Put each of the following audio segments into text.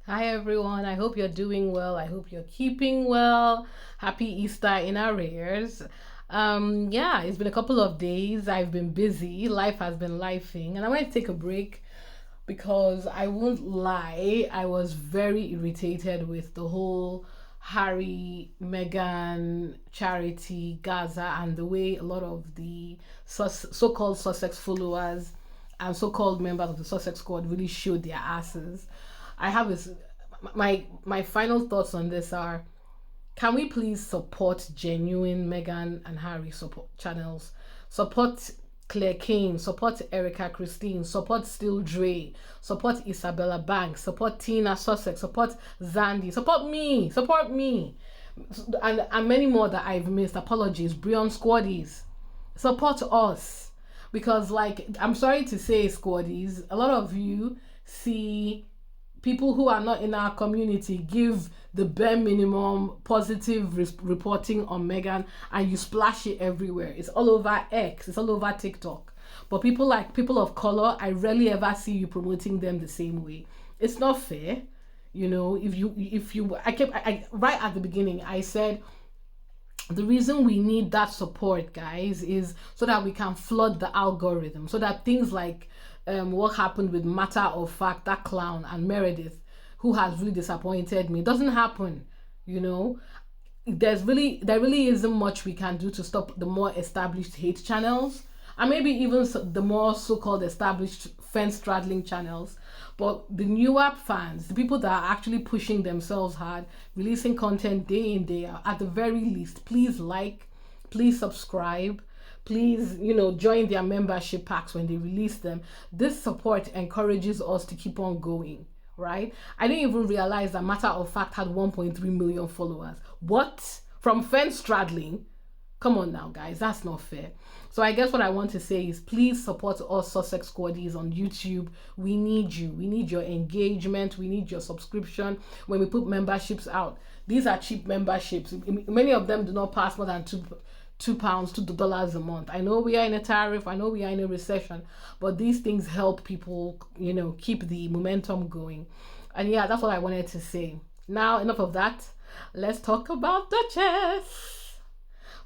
Hi everyone, I hope you're doing well. I hope you're keeping well. Happy Easter in arrears. Yeah, it's been a couple of days. I've been busy. Life has been lifing, and I want to take a break because I won't lie, I was very irritated with the whole Harry, Meghan, Charity, Gaza, and the way a lot of the so-called Sussex followers and so-called members of the Sussex squad really showed their asses. I have this. My final thoughts on this are: can we please support genuine Meghan and Harry support channels? Support Claire Kane, support Erica Christine, support Still Dre, support Isabella Banks, support Tina Sussex, support Zandy, support me, and many more that I've missed. Apologies, Brion Squaddies, support us because, like, I'm sorry to say, Squaddies, a lot of you see people who are not in our community give the bare minimum positive reporting on Meghan, and you splash it everywhere. It's all over X, it's all over TikTok. But people like people of color, I rarely ever see you promoting them the same way. It's not fair. I right at the beginning, I said the reason we need that support, guys, is so that we can flood the algorithm, so that things like what happened with Matter of Fact, that clown, and Meredith, who has really disappointed me, doesn't happen. You know, there really isn't much we can do to stop the more established hate channels, and maybe even the more so-called established fence straddling channels. But the newer fans, the people that are actually pushing themselves hard, releasing content day in day out, at the very least, please like, please subscribe, please, join their membership packs when they release them. This support encourages us to keep on going, right? I didn't even realize that Matter of Fact had 1.3 million followers. What? From fence straddling? Come on now, guys, that's not fair. So I guess what I want to say is, please support us Sussex Squaddies on YouTube. We need you. We need your engagement. We need your subscription when we put memberships out. These are cheap memberships. Many of them do not pass more than £2, $2 a month. I know we are in a tariff, I know we are in a recession, but these things help people, keep the momentum going. And yeah, that's what I wanted to say. Now, enough of that. Let's talk about Duchess.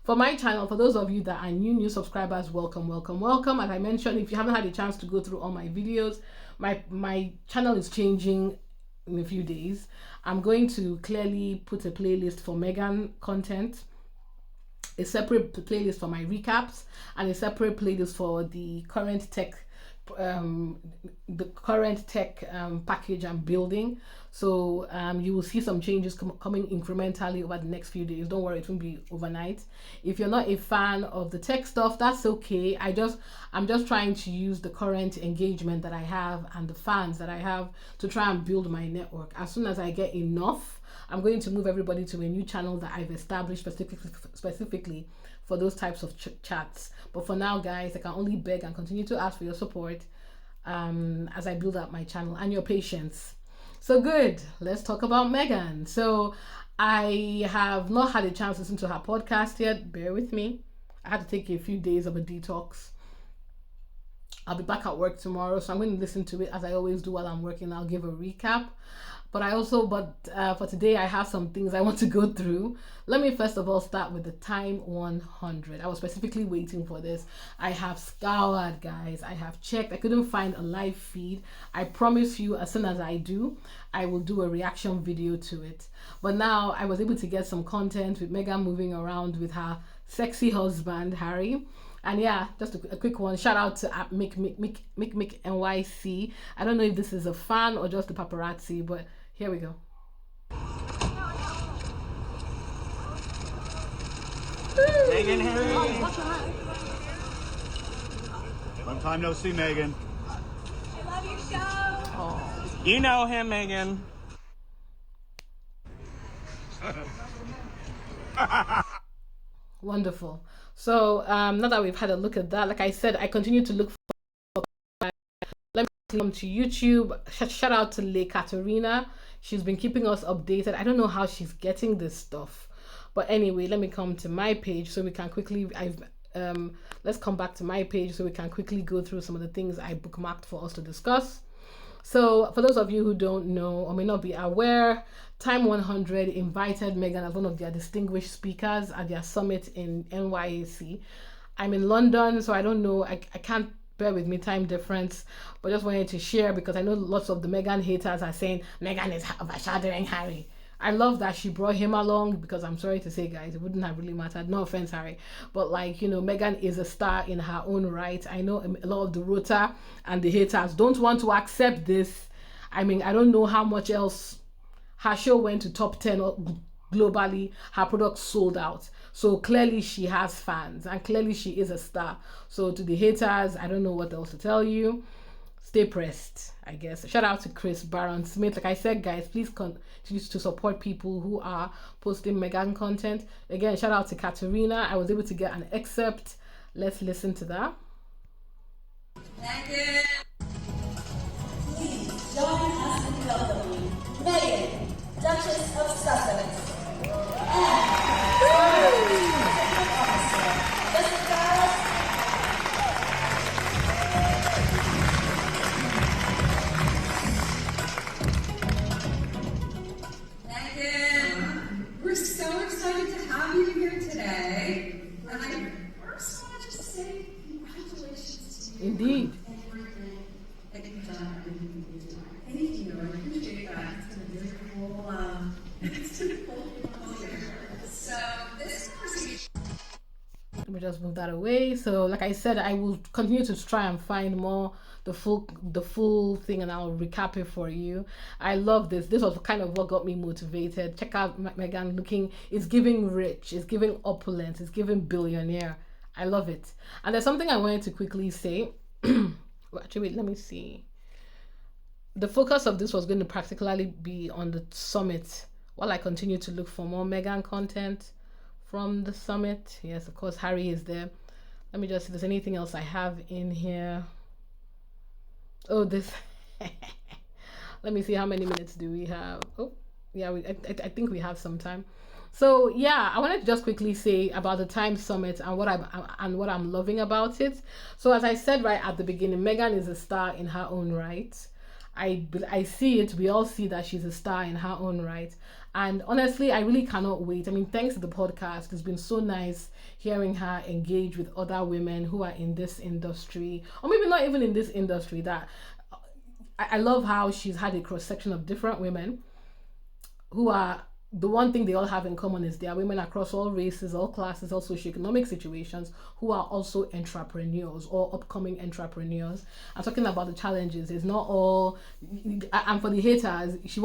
For my channel, for those of you that are new subscribers, welcome. As I mentioned, if you haven't had a chance to go through all my videos, my channel is changing in a few days. I'm going to clearly put a playlist for Meghan content, a separate playlist for my recaps, and a separate playlist for the current tech package I'm building. So you will see some changes coming incrementally over the next few days. Don't worry, it won't be overnight. If you're not a fan of the tech stuff, that's okay. I'm just trying to use the current engagement that I have and the fans that I have to try and build my network. As soon as I get enough, I'm going to move everybody to a new channel that I've established specifically for those types of chats. But for now, guys, I can only beg and continue to ask for your support as I build up my channel and your patience. So good, let's talk about Meghan. So I have not had a chance to listen to her podcast yet. Bear with me. I had to take a few days of a detox. I'll be back at work tomorrow, so I'm going to listen to it as I always do while I'm working. I'll give a recap. But for today, I have some things I want to go through. Let me first of all start with the Time 100. I was specifically waiting for this. I have scoured, guys. I have checked. I couldn't find a live feed. I promise you, as soon as I do, I will do a reaction video to it. But now I was able to get some content with Meghan moving around with her sexy husband, Harry. And yeah, just a quick one. Shout out to Mick NYC. I don't know if this is a fan or just a paparazzi, but here we go. Meghan, Harry. Long time no see, Meghan. I love your show. Oh. You know him, Meghan. Wonderful. So now that we've had a look at that, like I said, I continue to look for. Let me come to YouTube. Shout out to Le Katerina. She's been keeping us updated. I don't know how she's getting this stuff, but anyway, let me come to my page so we can quickly. Let's come back to my page so we can quickly go through some of the things I bookmarked for us to discuss. So for those of you who don't know or may not be aware, Time 100 invited Meghan as one of their distinguished speakers at their summit in NYC. I'm in London, so I don't know. I can't, bear with me, time difference, but just wanted to share because I know lots of the Meghan haters are saying Meghan is overshadowing Harry. I love that she brought him along because I'm sorry to say, guys, it wouldn't have really mattered. No offense, Harry, but like, you know, Meghan is a star in her own right. I know a lot of the rota and the haters don't want to accept this. I mean, I don't know how much else her show went to top 10 globally. Her products sold out. So clearly she has fans and clearly she is a star. So to the haters, I don't know what else to tell you. Stay pressed, I guess. Shout out to Chris Baron Smith. Like I said, guys, please continue to support people who are posting Meghan content. Again, shout out to Katerina. I was able to get an excerpt. Let's listen to that. Thank you. Please join us in welcoming Meghan, Duchess of Sussex, We're so excited to have you here today. And I first want to just say congratulations to you. Indeed. On everything that you've done, everything you've done. Thank you. I appreciate that. It's been a very cool, it's been cool. So this conversation. Let me just move that away. So like I said, I will continue to try and find more the full thing, and I'll recap it for you. I love this. This was kind of what got me motivated. Check out Meghan looking, it's giving rich, it's giving opulence, it's giving billionaire. I love it. And there's something I wanted to quickly say. Well, actually, wait, let me see. The focus of this was going to practically be on the summit while I continue to look for more Meghan content from the summit. Yes, of course, Harry is there. Let me just see if there's anything else I have in here. Oh, this. Let me see, how many minutes do we have? Oh, yeah, I think we have some time. So yeah, I wanted to just quickly say about the Time Summit and what I'm loving about it. So as I said right at the beginning, Meghan is a star in her own right. I see it. We all see that she's a star in her own right. And honestly, I really cannot wait. I mean, thanks to the podcast, it's been so nice hearing her engage with other women who are in this industry, or maybe not even in this industry. That I love how she's had a cross section of different women who are, the one thing they all have in common is they are women across all races, all classes, all socioeconomic situations, who are also entrepreneurs or upcoming entrepreneurs. I'm talking about the challenges. It's not all, and for the haters, she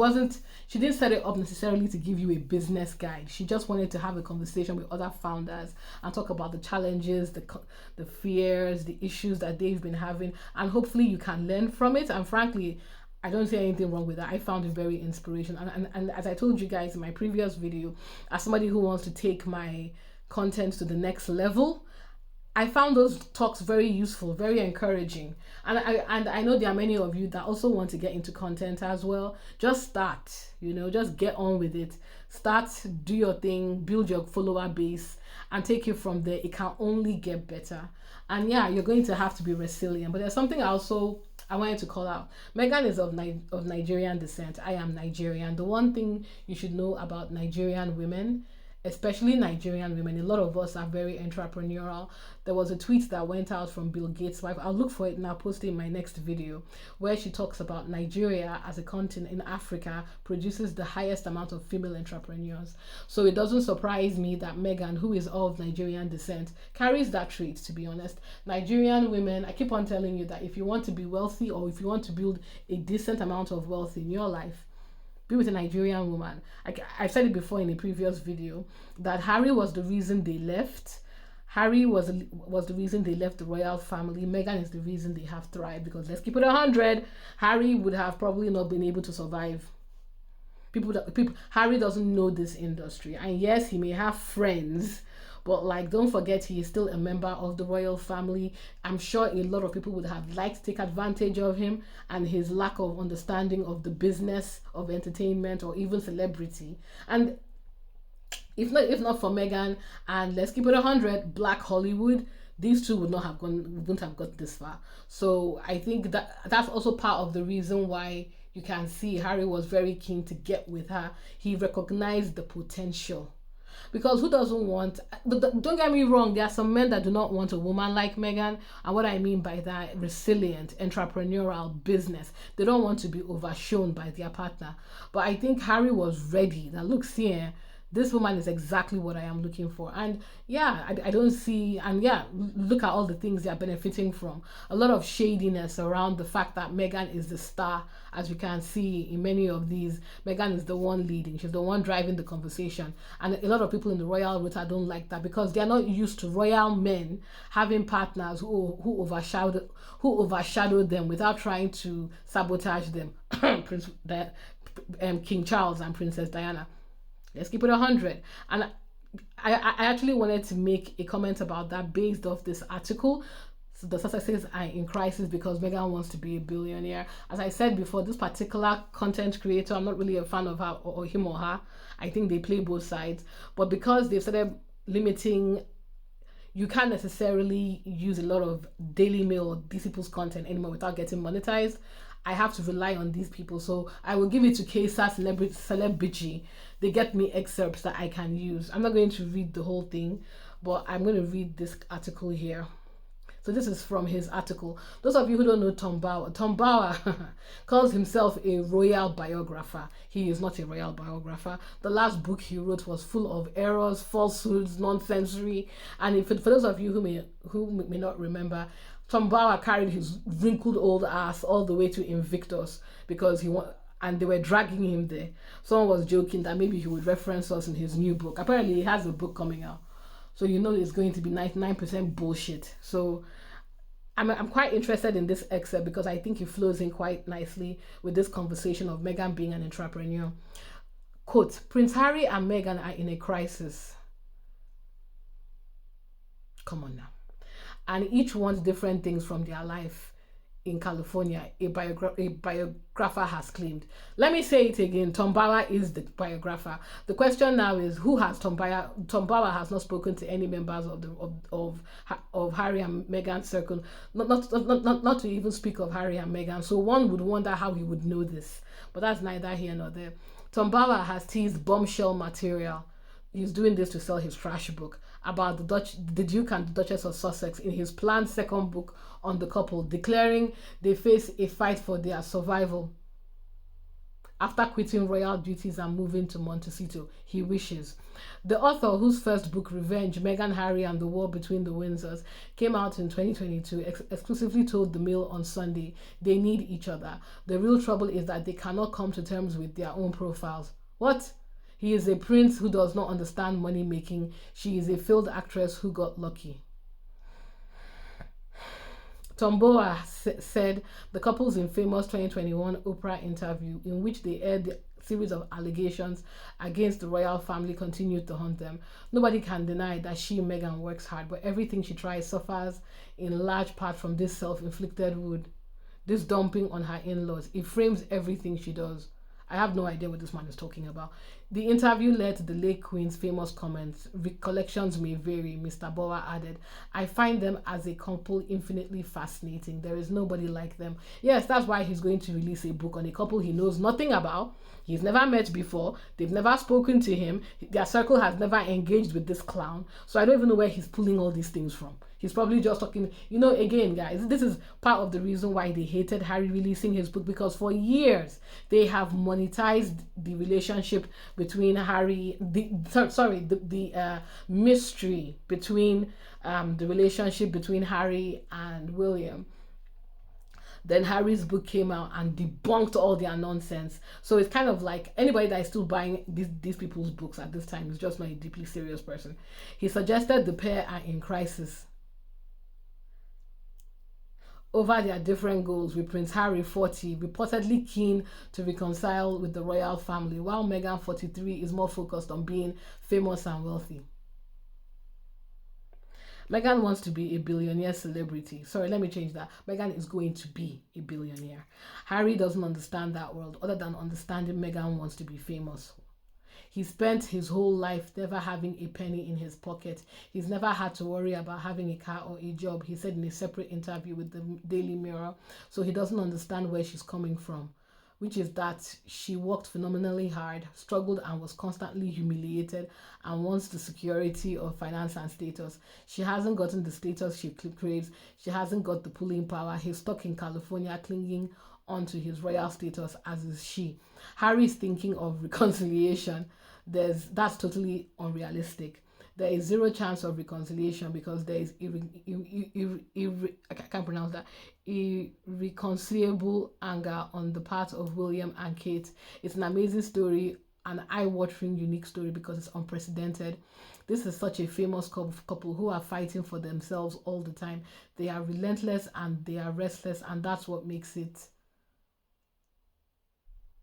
didn't set it up necessarily to give you a business guide. She just wanted to have a conversation with other founders and talk about the challenges, the fears, the issues that they've been having, and hopefully you can learn from it. And frankly, I don't see anything wrong with that. I found it very inspirational. And as I told you guys in my previous video, as somebody who wants to take my content to the next level, I found those talks very useful, very encouraging. And I know there are many of you that also want to get into content as well. Just start, just get on with it. Start, do your thing, build your follower base, and take it from there. It can only get better. And yeah, you're going to have to be resilient. But there's something I wanted to call out. Meghan is of Nigerian descent. I am Nigerian. The one thing you should know about Nigerian women, especially Nigerian women, a lot of us are very entrepreneurial. There was a tweet that went out from Bill Gates' wife. I'll look for it and I'll post it in my next video, where she talks about Nigeria as a continent in Africa produces the highest amount of female entrepreneurs. So it doesn't surprise me that Meghan, who is of Nigerian descent, carries that trait, to be honest. Nigerian women, I keep on telling you that if you want to be wealthy, or if you want to build a decent amount of wealth in your life, be with a Nigerian woman. I've said it before in a previous video that Harry was the reason they left. Harry was the reason they left the royal family. Meghan is the reason they have thrived, because let's keep it 100. Harry would have probably not been able to survive. Harry doesn't know this industry, and yes, he may have friends, but don't forget, he is still a member of the royal family. I'm sure a lot of people would have liked to take advantage of him and his lack of understanding of the business of entertainment or even celebrity. And if not for Meghan and, let's keep it 100, Black Hollywood, these two wouldn't have got this far. So I think that that's also part of the reason why you can see Harry was very keen to get with her. He recognized the potential. Because who doesn't want, don't get me wrong, there are some men that do not want a woman like Meghan. And what I mean by that, resilient, entrepreneurial business. They don't want to be overshown by their partner. But I think Harry was ready. Now, look, see, this woman is exactly what I am looking for. And yeah, I don't see, and yeah, look at all the things they are benefiting from. A lot of shadiness around the fact that Meghan is the star, as you can see in many of these. Meghan is the one leading, she's the one driving the conversation. And a lot of people in the royal rota don't like that because they're not used to royal men having partners who overshadow them without trying to sabotage them. King Charles and Princess Diana. Let's keep it 100. And I actually wanted to make a comment about that based off this article. So the Sussexes are in crisis because Meghan wants to be a billionaire. As I said before, this particular content creator, I'm not really a fan of her or him or her. I think they play both sides. But because they've started limiting, you can't necessarily use a lot of Daily Mail or these people's content anymore without getting monetized. I have to rely on these people. So I will give it to KSA Celebrity. They get me excerpts that I can use. I'm not going to read the whole thing, but I'm going to read this article here. So this is from his article. Those of you who don't know Tom Bower calls himself a royal biographer. He is not a royal biographer. The last book he wrote was full of errors, falsehoods, nonsensory. And for those of you who may not remember, Tom Bower carried his wrinkled old ass all the way to Invictus because and they were dragging him there. Someone was joking that maybe he would reference us in his new book. Apparently he has a book coming out. So you know it's going to be 99% bullshit. So I'm quite interested in this excerpt because I think it flows in quite nicely with this conversation of Meghan being an entrepreneur. Quote, Prince Harry and Meghan are in a crisis. Come on now. And each wants different things from their life in California, a biographer has claimed. Let me say it again. Tom Bower is the biographer. The question now is, who has Tom Bower? Tom Bower has not spoken to any members of Harry and Meghan's circle, not to even speak of Harry and Meghan. So one would wonder how he would know this, but that's neither here nor there. Tom Bower has teased bombshell material. He's doing this to sell his trash book about the Duke and the Duchess of Sussex in his planned second book on the couple, declaring they face a fight for their survival. After quitting royal duties and moving to Montecito, he wishes. The author, whose first book, Revenge, Meghan, Harry and the War Between the Windsors, came out in 2022, exclusively told the Mail on Sunday they need each other. The real trouble is that they cannot come to terms with their own profiles. What? He is a prince who does not understand money making. She is a failed actress who got lucky. Tom Bower said the couple's infamous 2021 Oprah interview, in which they aired the series of allegations against the royal family, continued to haunt them. Nobody can deny that Meghan works hard, but everything she tries suffers in large part from this self-inflicted wound, this dumping on her in-laws. It frames everything she does. I have no idea what this man is talking about. The interview led to the late Queen's famous comments. Recollections may vary, Mr. Bower added. I find them as a couple infinitely fascinating. There is nobody like them. Yes, that's why he's going to release a book on a couple he knows nothing about. He's never met before. They've never spoken to him. Their circle has never engaged with this clown. So I don't even know where he's pulling all these things from. He's probably just talking, again, guys, this is part of the reason why they hated Harry releasing his book, because for years they have monetized the relationship between Harry, the mystery between the relationship between Harry and William. Then Harry's book came out and debunked all their nonsense. So it's kind of like anybody that is still buying these people's books at this time is just not a deeply serious person. He suggested the pair are in crisis over their different goals, with Prince Harry, 40, reportedly keen to reconcile with the royal family, while Meghan, 43, is more focused on being famous and wealthy. Meghan wants to be a billionaire celebrity. Sorry, let me change that. Meghan is going to be a billionaire. Harry doesn't understand that world, other than understanding Meghan wants to be famous. He spent his whole life never having a penny in his pocket. He's never had to worry about having a car or a job, he said in a separate interview with the Daily Mirror. So he doesn't understand where she's coming from, which is that she worked phenomenally hard, struggled and was constantly humiliated, and wants the security of finance and status. She hasn't gotten the status she craves. She hasn't got the pulling power. He's stuck in California clinging onto his royal status, as is she. Harry's thinking of reconciliation. That's totally unrealistic. There is zero chance of reconciliation because there is I can't pronounce that, irreconcilable anger on the part of William and Kate. It's an amazing story, an eye-watering, unique story because it's unprecedented. This is such a famous couple who are fighting for themselves all the time. They are relentless and they are restless, and that's what makes it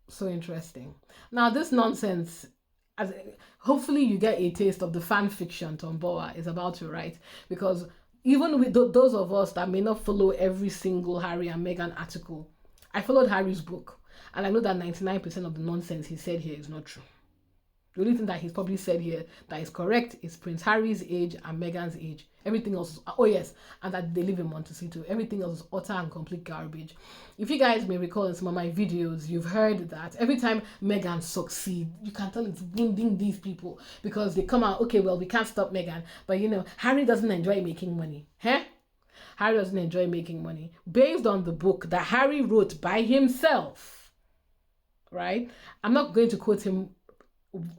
so interesting. Now, this nonsense, hopefully you get a taste of the fan fiction Tom Bower is about to write, because even with those of us that may not follow every single Harry and Meghan article, I followed Harry's book, and I know that 99% of the nonsense he said here is not true. The only thing that he's probably said here that is correct is Prince Harry's age and Meghan's age. Everything else, oh yes, and that they live in Montecito. Everything else is utter and complete garbage. If you guys may recall in some of my videos, you've heard that every time Meghan succeeds, you can tell it's wounding these people because they come out, okay, well, we can't stop Meghan, but you know, Harry doesn't enjoy making money. Harry doesn't enjoy making money. Based on the book that Harry wrote by himself, right? I'm not going to quote him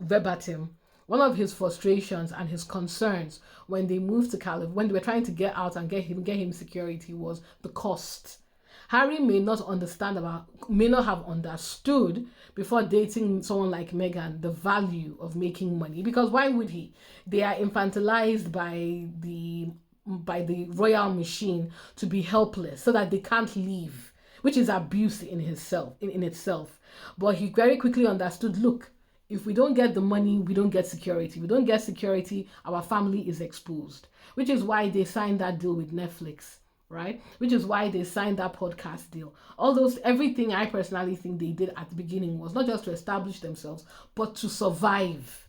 verbatim. One of his frustrations and his concerns when they moved to California, when they were trying to get out and get him security, was the cost. Harry may not have understood before dating someone like Meghan the value of making money, because why would he? They are infantilized by the royal machine to be helpless so that they can't leave, which is abuse in itself. But he very quickly understood, look, if we don't get the money, we don't get security. We don't get security, our family is exposed. Which is why they signed that deal with Netflix, right? Which is why they signed that podcast deal. Everything I personally think they did at the beginning was not just to establish themselves, but to survive.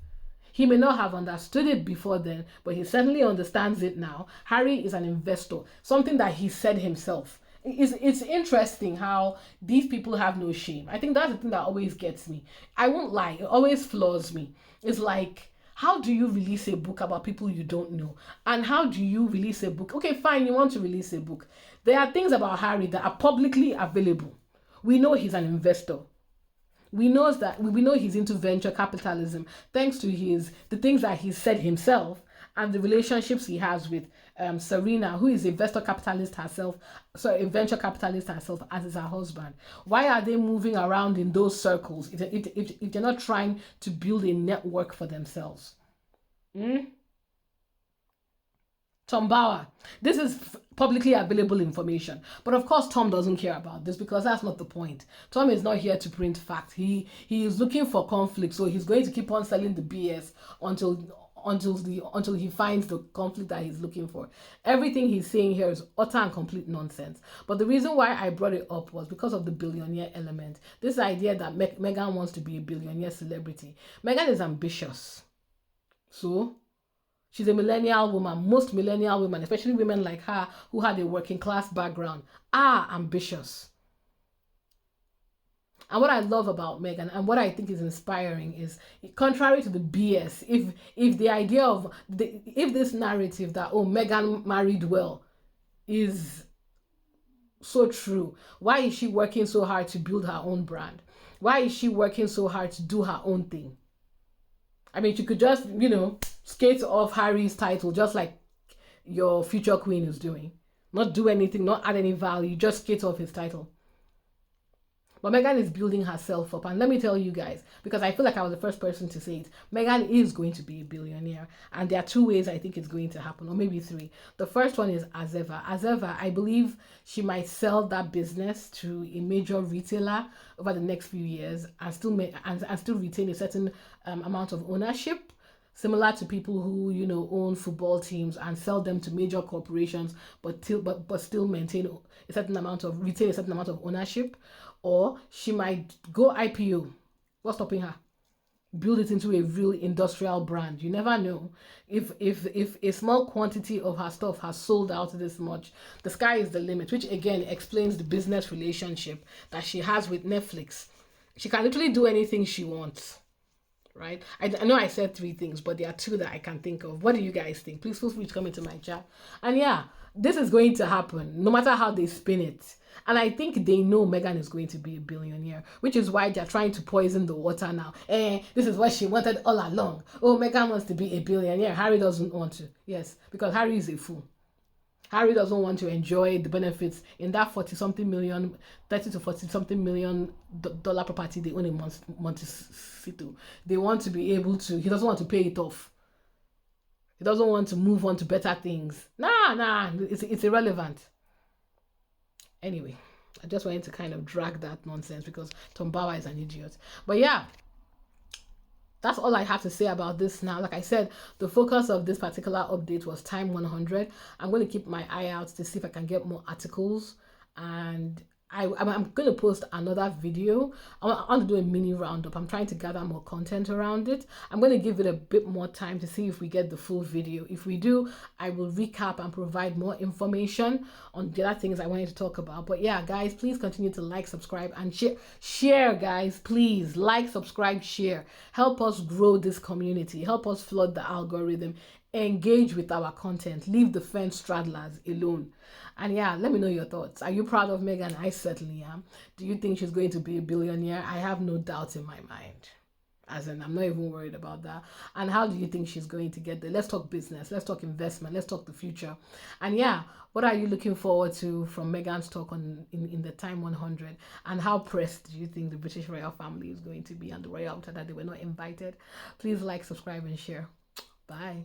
He may not have understood it before then, but he certainly understands it now. Harry is an investor, something that he said himself. It's interesting how these people have no shame. I think that's the thing that always gets me. I won't lie, it always floors me. It's like, how do you release a book about people you don't know? And how do you release a book? Okay, fine, you want to release a book. There are things about Harry that are publicly available. We know he's an investor. We know he's into venture capitalism, thanks to the things that he said himself and the relationships he has with Serena, who is a venture capitalist herself, as is her husband. Why are they moving around in those circles if they're not trying to build a network for themselves? Tom Bower. This is publicly available information. But of course, Tom doesn't care about this because that's not the point. Tom is not here to print facts. He is looking for conflict, so he's going to keep on selling the BS until he finds the conflict that he's looking for. Everything he's saying here is utter and complete nonsense. But the reason why I brought it up was because of the billionaire element. This idea that Meghan wants to be a billionaire celebrity. Meghan is ambitious. So she's a millennial woman. Most millennial women, especially women like her who had a working class background, are ambitious. And what I love about Meghan and what I think is inspiring is, contrary to the BS, if the idea of if this narrative that Meghan married well is so true, why is she working so hard to build her own brand? Why is she working so hard to do her own thing? I mean, she could just, skate off Harry's title just like your future queen is doing. Not do anything, not add any value, just skate off his title. But Meghan is building herself up. And let me tell you guys, because I feel like I was the first person to say it, Meghan is going to be a billionaire. And there are two ways I think it's going to happen, or maybe three. The first one is as ever. As ever, I believe she might sell that business to a major retailer over the next few years and still retain a certain amount of ownership, similar to people who own football teams and sell them to major corporations, but still retain a certain amount of ownership. Or she might go IPO. What's stopping her? build it into a real industrial brand. You never know. If a small quantity of her stuff has sold out this much, the sky is the limit, which again explains the business relationship that she has with Netflix. She can literally do anything she wants. Right? I know I said 3 things, but there are 2 that I can think of. What do you guys think? Please feel free to come into my chat. And yeah, this is going to happen no matter how they spin it. And I think they know Meghan is going to be a billionaire, which is why they're trying to poison the water now. This is what she wanted all along. Oh, Meghan wants to be a billionaire. Harry doesn't want to. Yes, because Harry is a fool. Harry doesn't want to enjoy the benefits in that 40-something million, 30 to 40-something million dollar property they own in Montecito. They want to be able to, he doesn't want to pay it off. He doesn't want to move on to better things. Nah, it's irrelevant. Anyway, I just wanted to kind of drag that nonsense because Tom Bower is an idiot. But yeah, that's all I have to say about this now. Like I said, the focus of this particular update was Time 100. I'm going to keep my eye out to see if I can get more articles, and I'm going to post another video. I want to do a mini roundup. I'm trying to gather more content around it. I'm going to give it a bit more time to see if we get the full video. If we do, I will recap and provide more information on the other things I wanted to talk about. But yeah, guys, please continue to like, subscribe, and share, guys. Please like, subscribe, share. Help us grow this community. Help us flood the algorithm. Engage with our content. Leave the fence straddlers alone. And yeah, let me know your thoughts. Are you proud of Meghan? I certainly am. Do you think she's going to be a billionaire? I have no doubts in my mind. As in, I'm not even worried about that. And how do you think she's going to get there? Let's talk business. Let's talk investment. Let's talk the future. And yeah, what are you looking forward to from Meghan's talk in the Time 100? And how pressed do you think the British royal family is going to be and the royal that they were not invited? Please like, subscribe, and share. Bye.